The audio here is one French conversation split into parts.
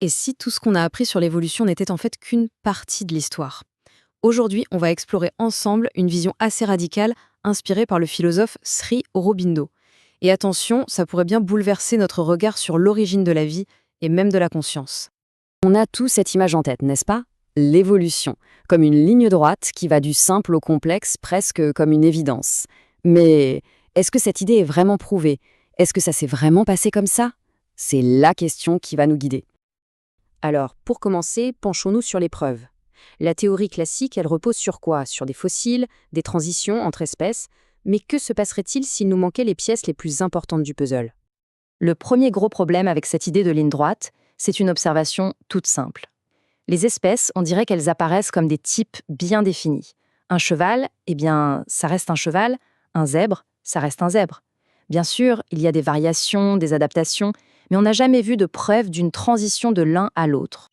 Et si tout ce qu'on a appris sur l'évolution n'était en fait qu'une partie de l'histoire? Aujourd'hui, on va explorer ensemble une vision assez radicale inspirée par le philosophe Sri Aurobindo. Et attention, ça pourrait bien bouleverser notre regard sur l'origine de la vie et même de la conscience. On a tous cette image en tête, n'est-ce pas? L'évolution, comme une ligne droite qui va du simple au complexe, presque comme une évidence. Mais est-ce que cette idée est vraiment prouvée? Est-ce que ça s'est vraiment passé comme ça? C'est la question qui va nous guider. Alors, pour commencer, penchons-nous sur les preuves. La théorie classique, elle repose sur quoi? Sur des fossiles, des transitions entre espèces. Mais que se passerait-il s'il nous manquait les pièces les plus importantes du puzzle? Le premier gros problème avec cette idée de ligne droite, c'est une observation toute simple. Les espèces, on dirait qu'elles apparaissent comme des types bien définis. Un cheval, eh bien, ça reste un cheval. Un zèbre, ça reste un zèbre. Bien sûr, il y a des variations, des adaptations, mais on n'a jamais vu de preuve d'une transition de l'un à l'autre.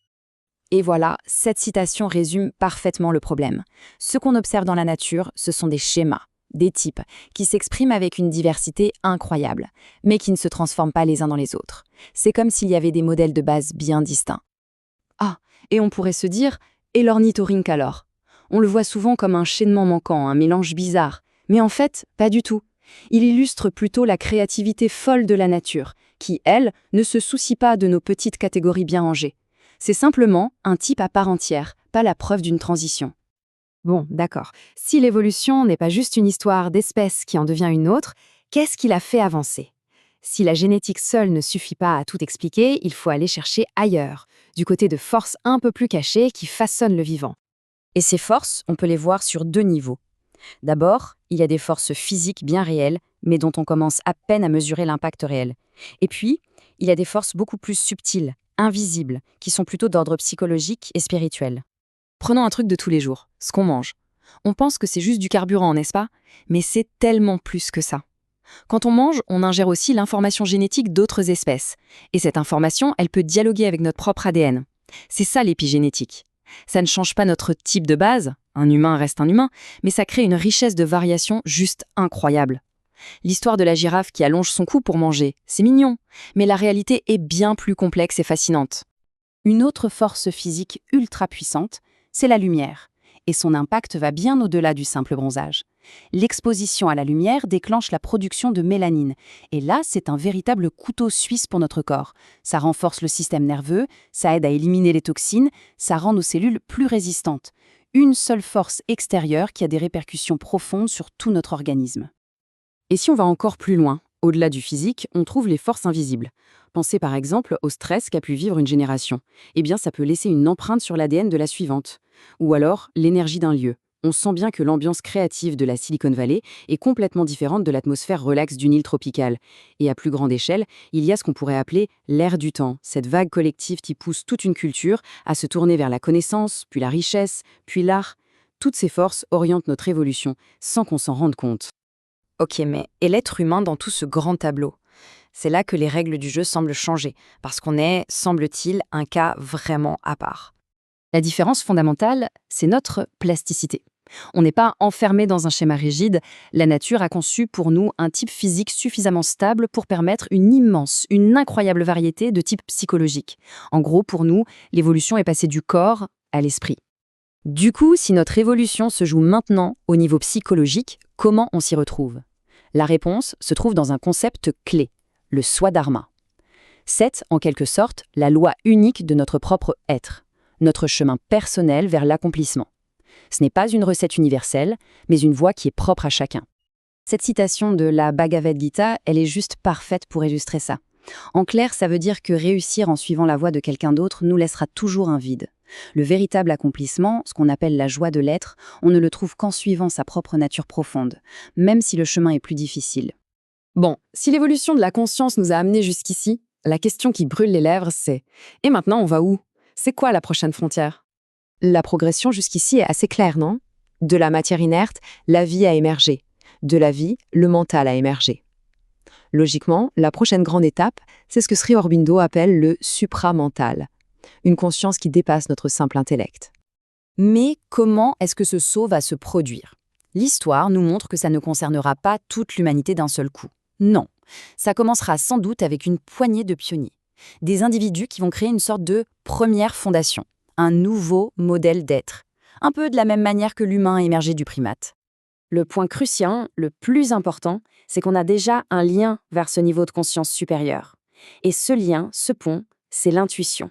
Et voilà, cette citation résume parfaitement le problème. Ce qu'on observe dans la nature, ce sont des schémas, des types, qui s'expriment avec une diversité incroyable, mais qui ne se transforment pas les uns dans les autres. C'est comme s'il y avait des modèles de base bien distincts. Ah, et on pourrait se dire, et l'ornithorynque alors? On le voit souvent comme un chaînement manquant, un mélange bizarre. Mais en fait, pas du tout. Il illustre plutôt la créativité folle de la nature, qui, elle, ne se soucie pas de nos petites catégories bien rangées. C'est simplement un type à part entière, pas la preuve d'une transition. Bon, d'accord. Si l'évolution n'est pas juste une histoire d'espèce qui en devient une autre, qu'est-ce qui la fait avancer? Si la génétique seule ne suffit pas à tout expliquer, il faut aller chercher ailleurs, du côté de forces un peu plus cachées qui façonnent le vivant. Et ces forces, on peut les voir sur deux niveaux. D'abord, il y a des forces physiques bien réelles, mais dont on commence à peine à mesurer l'impact réel. Et puis, il y a des forces beaucoup plus subtiles, invisibles, qui sont plutôt d'ordre psychologique et spirituel. Prenons un truc de tous les jours, ce qu'on mange. On pense que c'est juste du carburant, n'est-ce pas? Mais c'est tellement plus que ça. Quand on mange, on ingère aussi l'information génétique d'autres espèces. Et cette information, elle peut dialoguer avec notre propre ADN. C'est ça l'épigénétique. Ça ne change pas notre type de base, un humain reste un humain, mais ça crée une richesse de variations juste incroyable. L'histoire de la girafe qui allonge son cou pour manger, c'est mignon, mais la réalité est bien plus complexe et fascinante. Une autre force physique ultra puissante, c'est la lumière. Et son impact va bien au-delà du simple bronzage. L'exposition à la lumière déclenche la production de mélanine. Et là, c'est un véritable couteau suisse pour notre corps. Ça renforce le système nerveux, ça aide à éliminer les toxines, ça rend nos cellules plus résistantes. Une seule force extérieure qui a des répercussions profondes sur tout notre organisme. Et si on va encore plus loin, au-delà du physique, on trouve les forces invisibles. Pensez par exemple au stress qu'a pu vivre une génération. Eh bien, ça peut laisser une empreinte sur l'ADN de la suivante. Ou alors, l'énergie d'un lieu. On sent bien que l'ambiance créative de la Silicon Valley est complètement différente de l'atmosphère relaxe d'une île tropicale. Et à plus grande échelle, il y a ce qu'on pourrait appeler l'air du temps, cette vague collective qui pousse toute une culture à se tourner vers la connaissance, puis la richesse, puis l'art. Toutes ces forces orientent notre évolution sans qu'on s'en rende compte. Ok, mais et l'être humain dans tout ce grand tableau? C'est là que les règles du jeu semblent changer, parce qu'on est, semble-t-il, un cas vraiment à part. La différence fondamentale, c'est notre plasticité. On n'est pas enfermé dans un schéma rigide, la nature a conçu pour nous un type physique suffisamment stable pour permettre une immense, une incroyable variété de types psychologiques. En gros, pour nous, l'évolution est passée du corps à l'esprit. Du coup, si notre évolution se joue maintenant au niveau psychologique, comment on s'y retrouve? La réponse se trouve dans un concept clé, le swadharma. C'est, en quelque sorte, la loi unique de notre propre être, notre chemin personnel vers l'accomplissement. Ce n'est pas une recette universelle, mais une voie qui est propre à chacun. Cette citation de la Bhagavad Gita, elle est juste parfaite pour illustrer ça. En clair, ça veut dire que réussir en suivant la voie de quelqu'un d'autre nous laissera toujours un vide. Le véritable accomplissement, ce qu'on appelle la joie de l'être, on ne le trouve qu'en suivant sa propre nature profonde, même si le chemin est plus difficile. Bon, si l'évolution de la conscience nous a amenés jusqu'ici, la question qui brûle les lèvres, c'est « Et maintenant, on va où? C'est quoi la prochaine frontière ?» La progression jusqu'ici est assez claire, non? De la matière inerte, la vie a émergé. De la vie, le mental a émergé. Logiquement, la prochaine grande étape, c'est ce que Sri Aurobindo appelle le supramental, une conscience qui dépasse notre simple intellect. Mais comment est-ce que ce saut va se produire? L'histoire nous montre que ça ne concernera pas toute l'humanité d'un seul coup. Non, ça commencera sans doute avec une poignée de pionniers. Des individus qui vont créer une sorte de première fondation, un nouveau modèle d'être. Un peu de la même manière que l'humain émergé du primate. Le point crucial, le plus important, c'est qu'on a déjà un lien vers ce niveau de conscience supérieur. Et ce lien, ce pont, c'est l'intuition.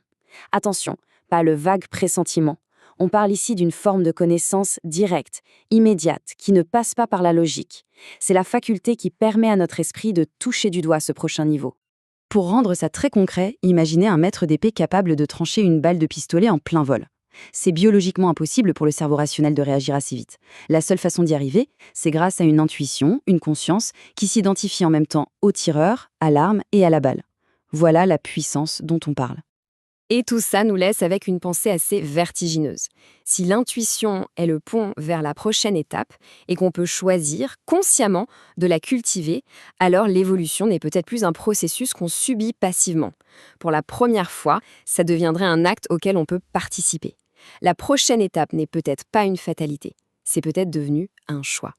Attention, pas le vague pressentiment. On parle ici d'une forme de connaissance directe, immédiate, qui ne passe pas par la logique. C'est la faculté qui permet à notre esprit de toucher du doigt ce prochain niveau. Pour rendre ça très concret, imaginez un maître d'épée capable de trancher une balle de pistolet en plein vol. C'est biologiquement impossible pour le cerveau rationnel de réagir assez vite. La seule façon d'y arriver, c'est grâce à une intuition, une conscience, qui s'identifie en même temps au tireur, à l'arme et à la balle. Voilà la puissance dont on parle. Et tout ça nous laisse avec une pensée assez vertigineuse. Si l'intuition est le pont vers la prochaine étape et qu'on peut choisir consciemment de la cultiver, alors l'évolution n'est peut-être plus un processus qu'on subit passivement. Pour la première fois, ça deviendrait un acte auquel on peut participer. La prochaine étape n'est peut-être pas une fatalité, c'est peut-être devenu un choix.